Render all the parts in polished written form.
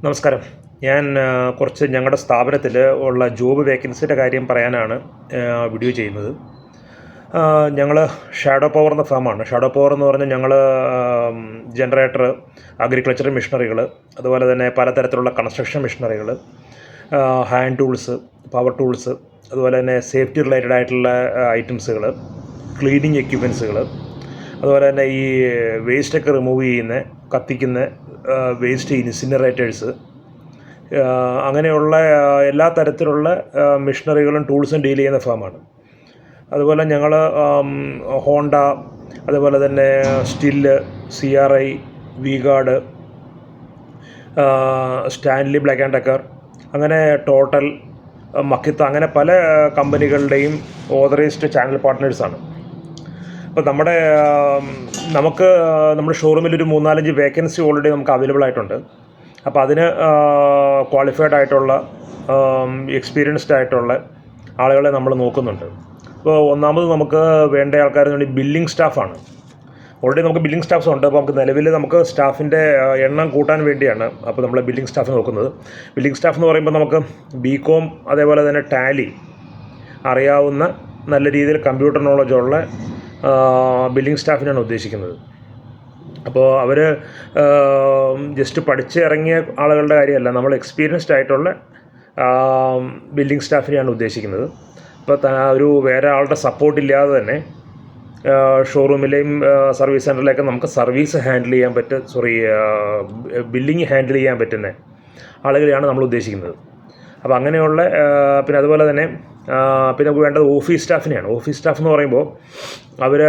നമസ്കാരം. ഞാൻ കുറച്ച് ഞങ്ങളുടെ സ്ഥാപനത്തിൽ ഉള്ള ജോബ് വേക്കൻസിയുടെ കാര്യം പറയാനാണ് വീഡിയോ ചെയ്യുന്നത്. ഞങ്ങൾ ഷാഡോ പവർ എന്ന ഫേമാണ്. ഷാഡോ പവർ എന്ന് പറഞ്ഞാൽ ഞങ്ങൾ ജനറേറ്റർ, അഗ്രികൾച്ചർ മെഷീനറികൾ, അതുപോലെ തന്നെ പലതരത്തിലുള്ള കൺസ്ട്രക്ഷൻ മെഷീനറികൾ, ഹാൻഡ് ടൂൾസ്, പവർ ടൂൾസ്, അതുപോലെ തന്നെ സേഫ്റ്റി റിലേറ്റഡ് ആയിട്ടുള്ള ഐറ്റംസുകൾ, ക്ലീനിങ് എക്യുപ്മെൻസുകൾ, അതുപോലെ തന്നെ ഈ വേസ്റ്റൊക്കെ റിമൂവ് ചെയ്യുന്ന, കത്തിക്കുന്ന വേസ്റ്റ് ഇൻസിനറേറ്റേഴ്സ്, അങ്ങനെയുള്ള എല്ലാ തരത്തിലുള്ള മെഷീനറികളും ടൂൾസും ഡീൽ ചെയ്യുന്ന ഫേമാണ്. അതുപോലെ ഞങ്ങൾ ഹോണ്ട, അതുപോലെ തന്നെ Stihl, CRI, V-Guard, Stanley Black and Decker, അങ്ങനെ ടോട്ടൽ, മക്കിത്ത, അങ്ങനെ പല കമ്പനികളുടെയും ഓതറൈസ്ഡ് ചാനൽ പാർട്ട്നേഴ്സാണ്. അപ്പോൾ നമ്മുടെ ഷോറൂമിൽ ഒരു 3-4 വേക്കൻസി ഓൾറെഡി നമുക്ക് അവൈലബിൾ ആയിട്ടുണ്ട്. അപ്പോൾ അതിന് ക്വാളിഫൈഡ് ആയിട്ടുള്ള, എക്സ്പീരിയൻസ്ഡ് ആയിട്ടുള്ള ആളുകളെ നമ്മൾ നോക്കുന്നുണ്ട്. അപ്പോൾ ഒന്നാമത് നമുക്ക് വേണ്ട ആൾക്കാരെന്ന് പറഞ്ഞാൽ ബില്ലിംഗ് സ്റ്റാഫാണ്. ഓൾറെഡി നമുക്ക് ബില്ലിംഗ് സ്റ്റാഫ്സ് ഉണ്ട്. അപ്പോൾ നിലവിൽ നമുക്ക് സ്റ്റാഫിൻ്റെ എണ്ണം കൂട്ടാൻ വേണ്ടിയാണ് അപ്പോൾ നമ്മൾ ബില്ലിംഗ് സ്റ്റാഫ് നോക്കുന്നത്. ബില്ലിംഗ് സ്റ്റാഫ് എന്ന് പറയുമ്പോൾ നമുക്ക് BCom, അതേപോലെ തന്നെ ടാലി അറിയാവുന്ന, നല്ല രീതിയിൽ കമ്പ്യൂട്ടർ നോളജുള്ള ബില്ലിംഗ് സ്റ്റാഫിനാണ് ഉദ്ദേശിക്കുന്നത്. അപ്പോൾ അവർ ജസ്റ്റ് പഠിച്ച് ഇറങ്ങിയ ആളുകളുടെ കാര്യമല്ല, നമ്മൾ എക്സ്പീരിയൻസ്ഡ് ആയിട്ടുള്ള ബില്ലിംഗ് സ്റ്റാഫിനെയാണ് ഉദ്ദേശിക്കുന്നത്. അപ്പോൾ ഒരു വേറെ ആളുടെ സപ്പോർട്ടില്ലാതെ തന്നെ ഷോറൂമിലെയും സർവീസ് സെൻറ്ററിലേക്ക് നമുക്ക് സർവീസ് ഹാൻഡിൽ ചെയ്യാൻ ബില്ലിങ് ഹാൻഡിൽ ചെയ്യാൻ പറ്റുന്ന ആളുകളെയാണ് നമ്മൾ ഉദ്ദേശിക്കുന്നത്. അപ്പോൾ അങ്ങനെയുള്ള, പിന്നെ അതുപോലെ തന്നെ പിന്നെ നമുക്ക് വേണ്ടത് ഓഫീസ് സ്റ്റാഫിനെയാണ്. ഓഫീസ് സ്റ്റാഫ് എന്ന് പറയുമ്പോൾ അവർ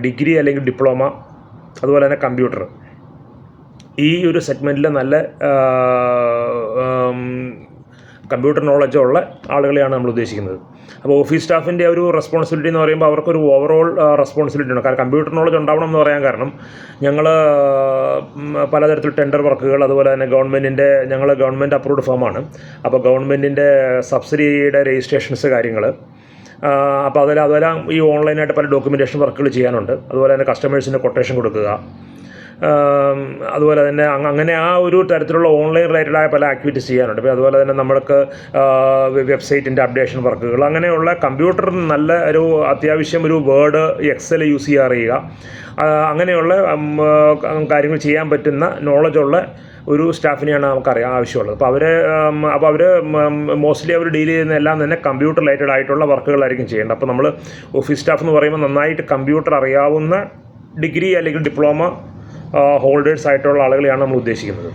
ഡിഗ്രി അല്ലെങ്കിൽ ഡിപ്ലോമ, അതുപോലെ തന്നെ കമ്പ്യൂട്ടർ, ഈ ഒരു സെഗ്മെൻറ്റിൽ നല്ല കമ്പ്യൂട്ടർ നോളജുള്ള ആളുകളെയാണ് നമ്മൾ ഉദ്ദേശിക്കുന്നത്. അപ്പോൾ ഓഫീസ് സ്റ്റാഫിൻ്റെ ഒരു റെസ്പോൺസിബിലിറ്റി എന്ന് പറയുമ്പോൾ അവർക്കൊരു ഓവറോൾ റെസ്പോൺസിബിലിറ്റി ഉണ്ട്. കാരണം കമ്പ്യൂട്ടർ നോളജ് ഉണ്ടാവണം എന്ന് പറയാൻ കാരണം ഞങ്ങൾ പലതരത്തിൽ ടെൻഡർ വർക്കുകൾ, അതുപോലെ തന്നെ ഞങ്ങൾ ഗവൺമെൻറ് അപ്രൂവ്ഡ് ഫേമാണ്. അപ്പോൾ ഗവൺമെൻറ്റിൻ്റെ സബ്സിഡിയുടെ രജിസ്ട്രേഷൻസ് കാര്യങ്ങൾ, അപ്പോൾ അതെല്ലാം ഈ ഓൺലൈനായിട്ട് പല ഡോക്യുമെൻറ്റേഷൻ വർക്കുകൾ ചെയ്യാനുണ്ട്. അതുപോലെ തന്നെ കസ്റ്റമേഴ്സിന് കൊട്ടേഷൻ കൊടുക്കുക, അതുപോലെ തന്നെ അങ്ങനെ ആ ഒരു തരത്തിലുള്ള ഓൺലൈൻ റിലേറ്റഡായ പല ആക്ടിവിറ്റീസ് ചെയ്യാനുണ്ട്. അപ്പോൾ അതുപോലെ തന്നെ നമ്മൾക്ക് വെബ്സൈറ്റിൻ്റെ അപ്ഡേഷൻ വർക്കുകൾ, അങ്ങനെയുള്ള കമ്പ്യൂട്ടർ നല്ല ഒരു അത്യാവശ്യം ഒരു വേർഡ്, എക്സൽ യൂസ് ചെയ്യാൻ അറിയുക, അങ്ങനെയുള്ള കാര്യങ്ങൾ ചെയ്യാൻ പറ്റുന്ന നോളജുള്ള ഒരു സ്റ്റാഫിനെയാണ് ആവശ്യമുള്ളത്. അപ്പോൾ അവർ മോസ്റ്റ്ലി അവർ ഡീൽ ചെയ്യുന്ന എല്ലാം തന്നെ കമ്പ്യൂട്ടർ റിലേറ്റഡ് ആയിട്ടുള്ള വർക്കുകളായിരിക്കും ചെയ്യേണ്ടത്. അപ്പോൾ നമ്മൾ ഓഫീസ് സ്റ്റാഫ് എന്ന് പറയുമ്പോൾ നന്നായിട്ട് കമ്പ്യൂട്ടർ അറിയാവുന്ന ഡിഗ്രി അല്ലെങ്കിൽ ഡിപ്ലോമ ഹോൾഡേഴ്സ് ആയിട്ടുള്ള ആളുകളെയാണ് നമ്മൾ ഉദ്ദേശിക്കുന്നത്.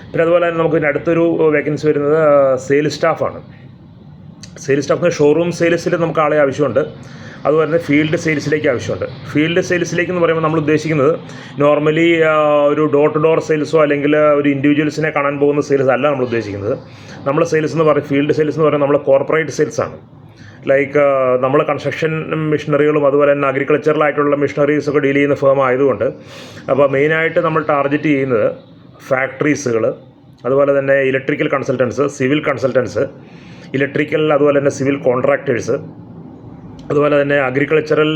പിന്നെ അതുപോലെ തന്നെ നമുക്ക് അടുത്തൊരു വേക്കൻസി വരുന്നത് സെയിൽസ് സ്റ്റാഫാണ്. സെയിൽസ് സ്റ്റാഫ് ഷോറൂം സെയിൽസിൽ നമുക്ക് ആളെ ആവശ്യമുണ്ട്. അതുപോലെ തന്നെ ഫീൽഡ് സെയിൽസിലേക്ക് ആവശ്യമുണ്ട്. ഫീൽഡ് സെയിൽസിലേക്ക് എന്ന് പറയുമ്പോൾ നമ്മൾ ഉദ്ദേശിക്കുന്നത് നോർമലി ഒരു ഡോർ ടു ഡോർ സെയിൽസോ അല്ലെങ്കിൽ ഒരു ഇൻഡിവിജ്വൽസിനെ കാണാൻ പോകുന്ന സെയിൽസ് അല്ല നമ്മൾ ഉദ്ദേശിക്കുന്നത്. നമ്മൾ സെയിൽസ് എന്ന് പറയും, ഫീൽഡ് സെയിൽസ് എന്ന് പറയുന്നത് നമ്മൾ കോർപ്പറേറ്റ് സെയിൽസാണ്. ലൈക്ക് നമ്മൾ കൺസ്ട്രക്ഷൻ മെഷീനറികളും അതുപോലെ തന്നെ അഗ്രികൾച്ചറലായിട്ടുള്ള മെഷീനറീസൊക്കെ ഡീൽ ചെയ്യുന്ന ഫേം ആയതുകൊണ്ട് അപ്പോൾ മെയിനായിട്ട് നമ്മൾ ടാർഗറ്റ് ചെയ്യുന്നത് ഫാക്ടറീസുകൾ, അതുപോലെ തന്നെ electrical consultants, civil consultants, electrical അതുപോലെ തന്നെ സിവിൽ കോൺട്രാക്ടേഴ്സ്, അതുപോലെ തന്നെ അഗ്രികൾച്ചറൽ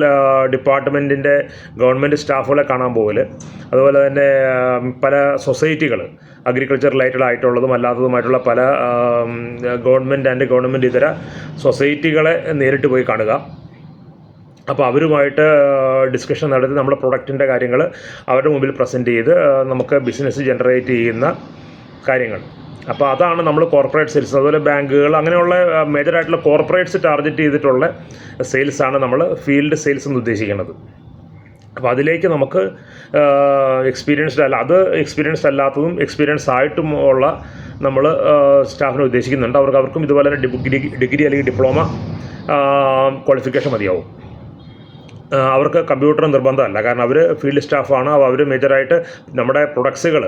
ഡിപ്പാർട്ട്മെൻറ്റിൻ്റെ ഗവൺമെൻറ് സ്റ്റാഫുകളെ കാണാൻ പോകൽ, അതുപോലെ തന്നെ പല സൊസൈറ്റികൾ, അഗ്രികൾച്ചർ റിലേറ്റഡ് ആയിട്ടുള്ളതും അല്ലാത്തതുമായിട്ടുള്ള പല ഗവൺമെൻറ് ആൻഡ് ഗവൺമെൻറ് ഇതര സൊസൈറ്റികളെ നേരിട്ട് പോയി കാണുക. അപ്പോൾ അവരുമായിട്ട് ഡിസ്കഷൻ നടത്തി നമ്മുടെ പ്രൊഡക്റ്റിൻ്റെ കാര്യങ്ങൾ അവരുടെ മുമ്പിൽ പ്രസൻറ്റ് ചെയ്ത് നമുക്ക് ബിസിനസ് ജനറേറ്റ് ചെയ്യുന്ന കാര്യങ്ങൾ. അപ്പോൾ അതാണ് നമ്മൾ കോർപ്പറേറ്റ് സെയിൽസ്, അതുപോലെ ബാങ്കുകൾ, അങ്ങനെയുള്ള മേജറായിട്ടുള്ള കോർപ്പറേറ്റ്സ് ടാർഗറ്റ് ചെയ്തിട്ടുള്ള സെയിൽസാണ് നമ്മൾ ഫീൽഡ് സെയിൽസ് എന്ന് ഉദ്ദേശിക്കുന്നത്. അപ്പോൾ അതിലേക്ക് നമുക്ക് എക്സ്പീരിയൻസ്ഡ് അല്ലാത്തതും എക്സ്പീരിയൻസ് ആയിട്ടും ഉള്ള നമ്മൾ സ്റ്റാഫിനെ ഉദ്ദേശിക്കുന്നുണ്ട്. അവർക്കും ഇതുപോലെ തന്നെ ഡിഗ്രി അല്ലെങ്കിൽ ഡിപ്ലോമ ക്വാളിഫിക്കേഷൻ മതിയാവും. അവർക്ക് കമ്പ്യൂട്ടർ നിർബന്ധമല്ല, കാരണം അവർ ഫീൽഡ് സ്റ്റാഫാണ്. അപ്പോൾ അവർ മേജറായിട്ട് നമ്മുടെ പ്രൊഡക്ട്സുകൾ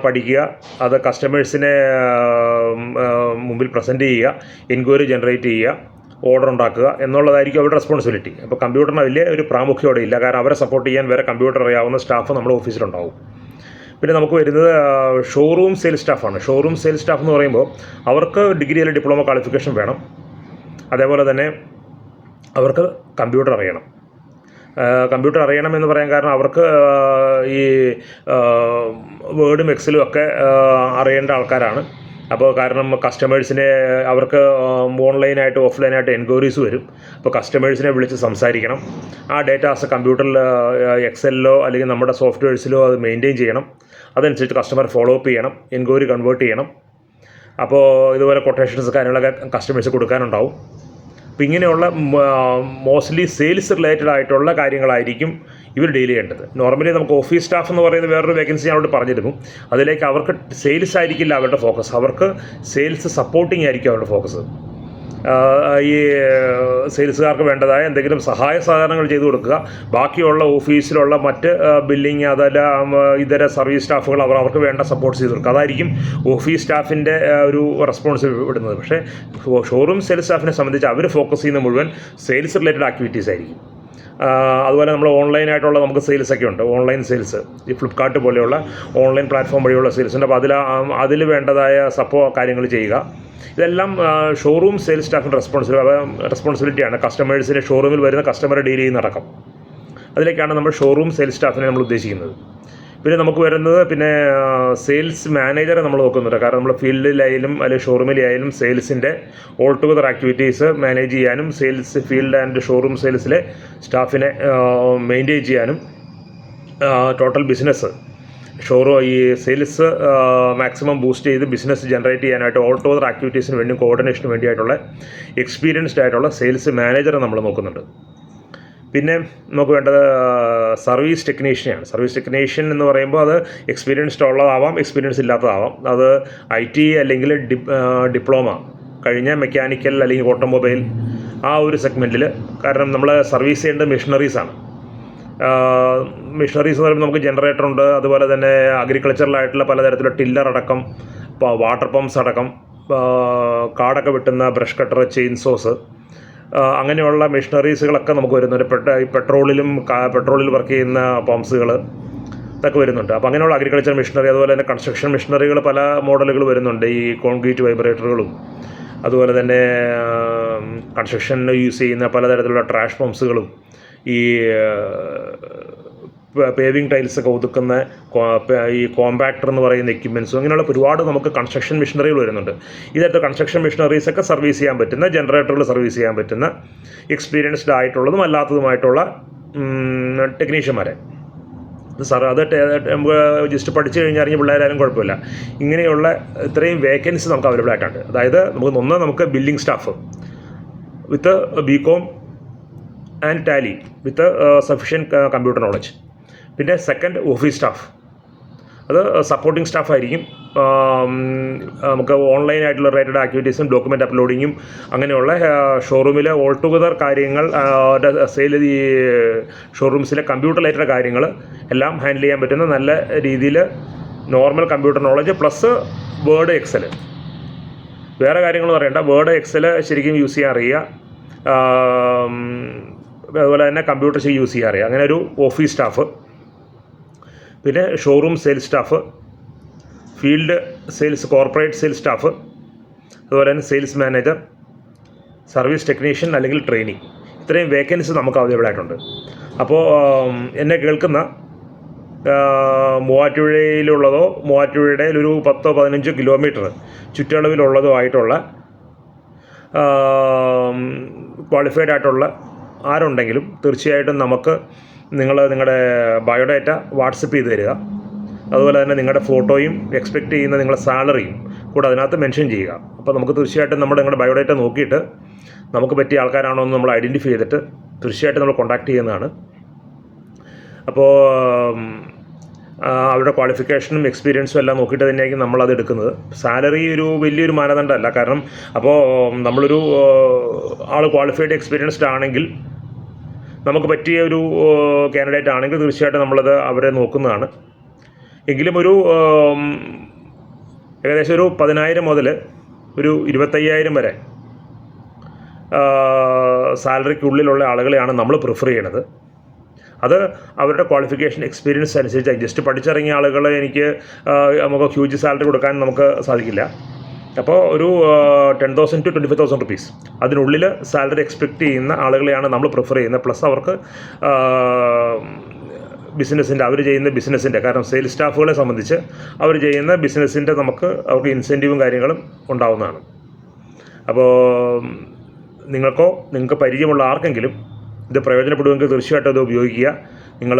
പഠിക്കുക, അത് കസ്റ്റമേഴ്സിനെ മുമ്പിൽ പ്രസൻറ്റ് ചെയ്യുക, എൻക്വയറി ജനറേറ്റ് ചെയ്യുക, ഓർഡർ ഉണ്ടാക്കുക എന്നുള്ളതായിരിക്കും അവരുടെ റെസ്പോൺസിബിലിറ്റി. അപ്പോൾ കമ്പ്യൂട്ടറിന് വലിയ ഒരു പ്രാമുഖ്യം ഇല്ല, കാരണം അവരെ സപ്പോർട്ട് ചെയ്യാൻ വേറെ കമ്പ്യൂട്ടർ അറിയാവുന്ന സ്റ്റാഫ് നമ്മുടെ ഓഫീസിലുണ്ടാവും. പിന്നെ നമുക്ക് വരുന്നത് ഷോറൂം സെയിൽസ് സ്റ്റാഫാണ്. ഷോറൂം സെയിൽസ് സ്റ്റാഫ് എന്ന് പറയുമ്പോൾ അവർക്ക് ഡിഗ്രി അല്ലെങ്കിൽ ഡിപ്ലോമ ക്വാളിഫിക്കേഷൻ വേണം. അതേപോലെ തന്നെ അവർക്ക് കമ്പ്യൂട്ടർ അറിയണം. കമ്പ്യൂട്ടർ അറിയണമെന്ന് പറയാൻ കാരണം അവർക്ക് ഈ വേർഡും എക്സലും ഒക്കെ അറിയേണ്ട ആൾക്കാരാണ്. അപ്പോൾ കാരണം കസ്റ്റമേഴ്സിനെ അവർക്ക് ഓൺലൈനായിട്ട് ഓഫ്ലൈനായിട്ട് എൻക്വയറീസ് വരും. അപ്പോൾ കസ്റ്റമേഴ്സിനെ വിളിച്ച് സംസാരിക്കണം. ആ ഡേറ്റാസ് കമ്പ്യൂട്ടറിൽ എക്സലിലോ അല്ലെങ്കിൽ നമ്മുടെ സോഫ്റ്റ്വെയർസിലോ അത് മെയിൻറ്റെയിൻ ചെയ്യണം. അതനുസരിച്ച് കസ്റ്റമർ ഫോളോ അപ്പ് ചെയ്യണം, എൻക്വയറി കൺവേർട്ട് ചെയ്യണം. അപ്പോൾ ഇതുപോലെ കൊട്ടേഷൻസ് കാര്യങ്ങളൊക്കെ കസ്റ്റമേഴ്സ് കൊടുക്കാനുണ്ടാവും. അപ്പോൾ ഇങ്ങനെയുള്ള മോസ്റ്റ്ലി സെയിൽസ് റിലേറ്റഡ് ആയിട്ടുള്ള കാര്യങ്ങളായിരിക്കും ഇവർ ഡീൽ ചെയ്യേണ്ടത്. നോർമലി നമുക്ക് ഓഫീസ് സ്റ്റാഫ് എന്ന് പറയുന്നത് വേറൊരു വേക്കൻസി ഞാൻ അവിടെ പറഞ്ഞിരുന്നു. അതിലേക്ക് അവർക്ക് സെയിൽസ് ആയിരിക്കില്ല അവരുടെ ഫോക്കസ്, അവർക്ക് സെയിൽസ് സപ്പോർട്ടിങ് ആയിരിക്കും അവരുടെ ഫോക്കസ്. ഈ സെയിൽസുകാർക്ക് വേണ്ടതായ എന്തെങ്കിലും സഹായ സഹകരണങ്ങൾ ചെയ്തു കൊടുക്കുക. ബാക്കിയുള്ള ഓഫീസിലുള്ള മറ്റ് ബില്ലിങ് അതല്ല ഇതര സർവീസ് സ്റ്റാഫുകൾ അവർക്ക് വേണ്ട സപ്പോർട്ട് ചെയ്ത് കൊടുക്കുക. അതായിരിക്കും ഓഫീസ് സ്റ്റാഫിൻ്റെ ഒരു റെസ്പോൺസിബിലിറ്റി വിടുന്നത്. പക്ഷേ ഷോറൂം സെയിൽസ് സ്റ്റാഫിനെ സംബന്ധിച്ച് അവർ ഫോക്കസ് ചെയ്യുന്ന മുഴുവൻ സെയിൽസ് റിലേറ്റഡ് ആക്ടിവിറ്റീസ് ആയിരിക്കും. അതുപോലെ നമ്മൾ ഓൺലൈനായിട്ടുള്ള നമുക്ക് സെയിൽസൊക്കെ ഉണ്ട്. ഓൺലൈൻ സെയിൽസ് ഈ ഫ്ലിപ്കാർട്ട് പോലെയുള്ള ഓൺലൈൻ പ്ലാറ്റ്ഫോം വഴിയുള്ള സെയിൽസ് ഉണ്ട്. അപ്പോൾ അതിൽ വേണ്ടതായ കാര്യങ്ങൾ ചെയ്യുക. ഇതെല്ലാം ഷോറൂം സെയിൽസ് സ്റ്റാഫിൻ്റെ റെസ്പോൺസിബിലിറ്റിയാണ്. കസ്റ്റമേഴ്സിനെ ഷോറൂമിൽ വരുന്ന കസ്റ്റമറെ ഡീൽ ചെയ്യുന്നതടക്കം അതിലേക്കാണ് നമ്മൾ ഷോറൂം സെയിൽസ് സ്റ്റാഫിനെ നമ്മൾ ഉദ്ദേശിക്കുന്നത്. പിന്നെ നമുക്ക് വരുന്നത് സെയിൽസ് മാനേജറെ നമ്മൾ നോക്കുന്നുണ്ട്. കാരണം നമ്മൾ ഫീൽഡിലായാലും അല്ലെങ്കിൽ ഷോറൂമിലായാലും സെയിൽസിൻ്റെ ഓൾ ടുഗദർ ആക്ടിവിറ്റീസ് മാനേജ് ചെയ്യാനും സെയിൽസ് ഫീൽഡ് ആൻഡ് ഷോറൂം സെയിൽസിലെ സ്റ്റാഫിനെ മെയിൻറ്റെയിൻ ചെയ്യാനും ടോട്ടൽ ബിസിനസ് ഈ സെയിൽസ് മാക്സിമം ബൂസ്റ്റ് ചെയ്ത് ബിസിനസ് ജനറേറ്റ് ചെയ്യാനായിട്ട് ഓൾ ടുഗദർ ആക്ടിവിറ്റീസിന് വേണ്ടി കോർഡിനേഷന് വേണ്ടിയായിട്ടുള്ള എക്സ്പീരിയൻസ്ഡ് ആയിട്ടുള്ള സെയിൽസ് മാനേജറെ നമ്മൾ നോക്കുന്നുണ്ട്. പിന്നെ നമുക്ക് വേണ്ടത് സർവീസ് ടെക്നീഷ്യനാണ്. സർവീസ് ടെക്നീഷ്യൻ എന്ന് പറയുമ്പോൾ അത് എക്സ്പീരിയൻസ്ഡ് ഉള്ളതാവാം, എക്സ്പീരിയൻസ് ഇല്ലാത്തതാവാം. അത് IT അല്ലെങ്കിൽ ഡിപ്ലോമ കഴിഞ്ഞ മെക്കാനിക്കൽ അല്ലെങ്കിൽ ഓട്ടോമൊബൈൽ ആ ഒരു സെഗ്മെൻറ്റിൽ. കാരണം നമ്മൾ സർവീസ് ചെയ്യേണ്ട മെഷീനറീസാണ്. മെഷീനറീസ് എന്ന് പറയുമ്പോൾ നമുക്ക് ജനറേറ്റർ ഉണ്ട്, അതുപോലെ തന്നെ അഗ്രികൾച്ചറലായിട്ടുള്ള പലതരത്തിലുള്ള ടില്ലർ അടക്കം, വാട്ടർ പമ്പ്സ് അടക്കം, കാടൊക്കെ വെട്ടുന്ന ബ്രഷ് കട്ടർ, ചെയിൻസോസ്, അങ്ങനെയുള്ള മെഷീനറീസുകളൊക്കെ നമുക്ക് വരുന്നുണ്ട്. പെട്രോളിൽ വർക്ക് ചെയ്യുന്ന പമ്പ്സുകൾ ഇതൊക്കെ വരുന്നുണ്ട്. അപ്പോൾ അങ്ങനെയുള്ള അഗ്രികൾച്ചർ മെഷീനറി, അതുപോലെ തന്നെ കൺസ്ട്രക്ഷൻ മെഷീനറികൾ പല മോഡലുകൾ വരുന്നുണ്ട്. ഈ കോൺക്രീറ്റ് വൈബ്രേറ്ററുകളും അതുപോലെ തന്നെ കൺസ്ട്രക്ഷനിൽ യൂസ് ചെയ്യുന്ന പലതരത്തിലുള്ള ട്രാഷ് പമ്പ്സുകളും ഈ പേവിങ് ടൈൽസൊക്കെ ഒതുക്കുന്ന ഈ കോമ്പാക്ടർ എന്ന് പറയുന്ന എക്യുപ്മെൻറ്റ്സും അങ്ങനെയുള്ള ഒരുപാട് നമുക്ക് കൺസ്ട്രക്ഷൻ മെഷീനറികൾ വരുന്നുണ്ട്. ഇതേറ്റ കൺസ്ട്രക്ഷൻ മെഷീനറീസൊക്കെ സർവീസ് ചെയ്യാൻ പറ്റുന്ന, ജനറേറ്ററുകൾ സർവീസ് ചെയ്യാൻ പറ്റുന്ന എക്സ്പീരിയൻസ്ഡ് ആയിട്ടുള്ളതും അല്ലാത്തതുമായിട്ടുള്ള ടെക്നീഷ്യന്മാരെ അത് നമുക്ക് ജസ്റ്റ് പഠിച്ചു കഴിഞ്ഞാൽ പിള്ളേരായാലും കുഴപ്പമില്ല. ഇങ്ങനെയുള്ള ഇത്രയും വേക്കൻസി നമുക്ക് അവൈലബിൾ ആയിട്ടുണ്ട്. അതായത് നമുക്ക് billing staff with BCom and Tally with sufficient computer knowledge. പിന്നെ സെക്കൻഡ് ഓഫീസ് സ്റ്റാഫ്, അത് സപ്പോർട്ടിംഗ് സ്റ്റാഫായിരിക്കും. നമുക്ക് ഓൺലൈനായിട്ടുള്ള റിലേറ്റഡ് ആക്ടിവിറ്റീസും ഡോക്യുമെൻ്റ് അപ്ലോഡിങ്ങും അങ്ങനെയുള്ള ഷോറൂമിലെ ഓൾ ടുഗദർ കാര്യങ്ങൾ, ഈ ഷോറൂംസിലെ കമ്പ്യൂട്ടർ റിലേറ്റഡ് കാര്യങ്ങൾ എല്ലാം ഹാൻഡിൽ ചെയ്യാൻ പറ്റുന്ന നല്ല രീതിയിൽ normal computer knowledge plus Word Excel. വേറെ കാര്യങ്ങളൊന്നും അറിയണ്ട, വേർഡ് എക്സൽ ശരിക്കും യൂസ് ചെയ്യാൻ അറിയുക, അതുപോലെ തന്നെ കമ്പ്യൂട്ടർ യൂസ് ചെയ്യാൻ അറിയാം. അങ്ങനെ ഒരു ഓഫീസ് സ്റ്റാഫ്. പിന്നെ showroom sales staff, field sales, corporate sales staff, അതുപോലെ തന്നെ സെയിൽസ് മാനേജർ, സർവീസ് ടെക്നീഷ്യൻ അല്ലെങ്കിൽ ട്രെയിനിങ്. ഇത്രയും വേക്കൻസി നമുക്ക് അവൈലബിൾ ആയിട്ടുണ്ട്. അപ്പോൾ എന്നെ കേൾക്കുന്ന മൂവാറ്റുപുഴയിലുള്ളതോ മൂവാറ്റുപുഴയുടെ ഒരു 10-15 കിലോമീറ്റർ ചുറ്റളവിലുള്ളതോ ആയിട്ടുള്ള ക്വാളിഫൈഡ് ആയിട്ടുള്ള ആരുണ്ടെങ്കിലും തീർച്ചയായിട്ടും നിങ്ങളുടെ ബയോഡാറ്റ വാട്സപ്പ് ചെയ്ത് തരിക. അതുപോലെ തന്നെ നിങ്ങളുടെ ഫോട്ടോയും എക്സ്പെക്റ്റ് ചെയ്യുന്ന നിങ്ങളുടെ സാലറിയും കൂടെ അതിനകത്ത് മെൻഷൻ ചെയ്യുക. അപ്പോൾ നമുക്ക് തീർച്ചയായിട്ടും നിങ്ങളുടെ ബയോഡാറ്റ നോക്കിയിട്ട് നമുക്ക് പറ്റിയ ആൾക്കാരാണോ എന്ന് നമ്മൾ ഐഡൻറ്റിഫൈ ചെയ്തിട്ട് തീർച്ചയായിട്ടും നമ്മൾ കോൺടാക്റ്റ് ചെയ്യുന്നതാണ്. അപ്പോൾ അവരുടെ ക്വാളിഫിക്കേഷനും എക്സ്പീരിയൻസും എല്ലാം നോക്കിയിട്ട് തന്നെയായിരിക്കും നമ്മളത് എടുക്കുന്നത്. സാലറി ഒരു വലിയൊരു മാനദണ്ഡമല്ല. കാരണം അപ്പോൾ നമ്മളൊരു ആൾ ക്വാളിഫൈഡ് എക്സ്പീരിയൻസ്ഡ് ആണെങ്കിൽ, നമുക്ക് പറ്റിയ ഒരു കാൻഡിഡേറ്റ് ആണെങ്കിൽ തീർച്ചയായിട്ടും അവരെ നോക്കുന്നതാണ്. എങ്കിലും ഏകദേശം ഒരു 10,000 മുതൽ ഒരു 25,000 വരെ സാലറിക്കുള്ളിലുള്ള ആളുകളെയാണ് നമ്മൾ പ്രിഫർ ചെയ്യണത്. അത് അവരുടെ ക്വാളിഫിക്കേഷൻ എക്സ്പീരിയൻസ് അനുസരിച്ച്. ജസ്റ്റ് പഠിച്ചിറങ്ങിയ ആളുകളെ നമുക്ക് ഹ്യൂജ് സാലറി കൊടുക്കാൻ നമുക്ക് സാധിക്കില്ല. അപ്പോൾ ഒരു 10,000 to 25,000 റുപ്പീസ് അതിനുള്ളിൽ സാലറി എക്സ്പെക്റ്റ് ചെയ്യുന്ന ആളുകളെയാണ് നമ്മൾ പ്രിഫർ ചെയ്യുന്നത്. പ്ലസ് അവർക്ക് അവർ ചെയ്യുന്ന ബിസിനസ്സിൻ്റെ, കാരണം സെയിൽസ് സ്റ്റാഫുകളെ സംബന്ധിച്ച് അവർ ചെയ്യുന്ന ബിസിനസ്സിൻ്റെ അവർക്ക് ഇൻസെൻറ്റീവും കാര്യങ്ങളും ഉണ്ടാവുന്നതാണ്. അപ്പോൾ നിങ്ങൾക്ക് പരിചയമുള്ള ആർക്കെങ്കിലും ഇത് പ്രയോജനപ്പെടുമെങ്കിൽ തീർച്ചയായിട്ടും അത് ഉപയോഗിക്കുക. നിങ്ങൾ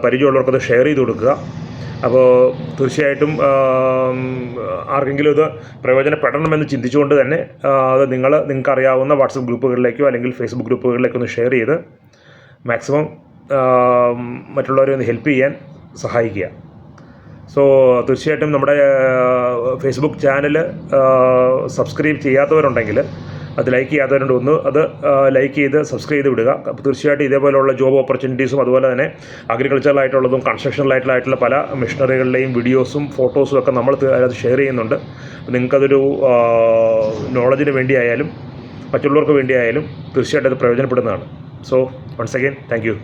പരിചയമുള്ളവർക്കത് ഷെയർ ചെയ്ത് കൊടുക്കുക. അപ്പോൾ തീർച്ചയായിട്ടും ആർക്കെങ്കിലും ഇത് പ്രയോജനപ്പെടണമെന്ന് ചിന്തിച്ചുകൊണ്ട് തന്നെ അത് നിങ്ങൾക്കറിയാവുന്ന വാട്സപ്പ് ഗ്രൂപ്പുകളിലേക്കോ അല്ലെങ്കിൽ ഫേസ്ബുക്ക് ഗ്രൂപ്പുകളിലേക്കോ ഒന്ന് ഷെയർ ചെയ്ത് മാക്സിമം മറ്റുള്ളവരെ ഒന്ന് ഹെൽപ്പ് ചെയ്യാൻ സഹായിക്കുക. സോ തീർച്ചയായിട്ടും നമ്മുടെ ഫേസ്ബുക്ക് ചാനൽ സബ്സ്ക്രൈബ് ചെയ്യാത്തവരുണ്ടെങ്കിൽ അത് ലൈക്ക് ചെയ്യാത്തവരുണ്ട്, അത് ലൈക്ക് ചെയ്ത് സബ്സ്ക്രൈബ് ചെയ്ത് വിടുക. അപ്പോൾ തീർച്ചയായിട്ടും ഇതേപോലെയുള്ള ജോബ് ഓപ്പർച്യൂണിറ്റീസും അതുപോലെ തന്നെ അഗ്രികൾച്ചറലായിട്ടുള്ളതും കൺസ്ട്രക്ഷൻ പല മെഷീനറികളുടെയും വീഡിയോസും ഫോട്ടോസും ഒക്കെ നമ്മൾ അത് ഷെയർ ചെയ്യുന്നുണ്ട്. നിങ്ങൾക്കതൊരു നോളജിന് വേണ്ടിയായാലും മറ്റുള്ളവർക്ക് വേണ്ടിയായാലും തീർച്ചയായിട്ടും അത് പ്രയോജനപ്പെടുന്നതാണ്. So once again thank U.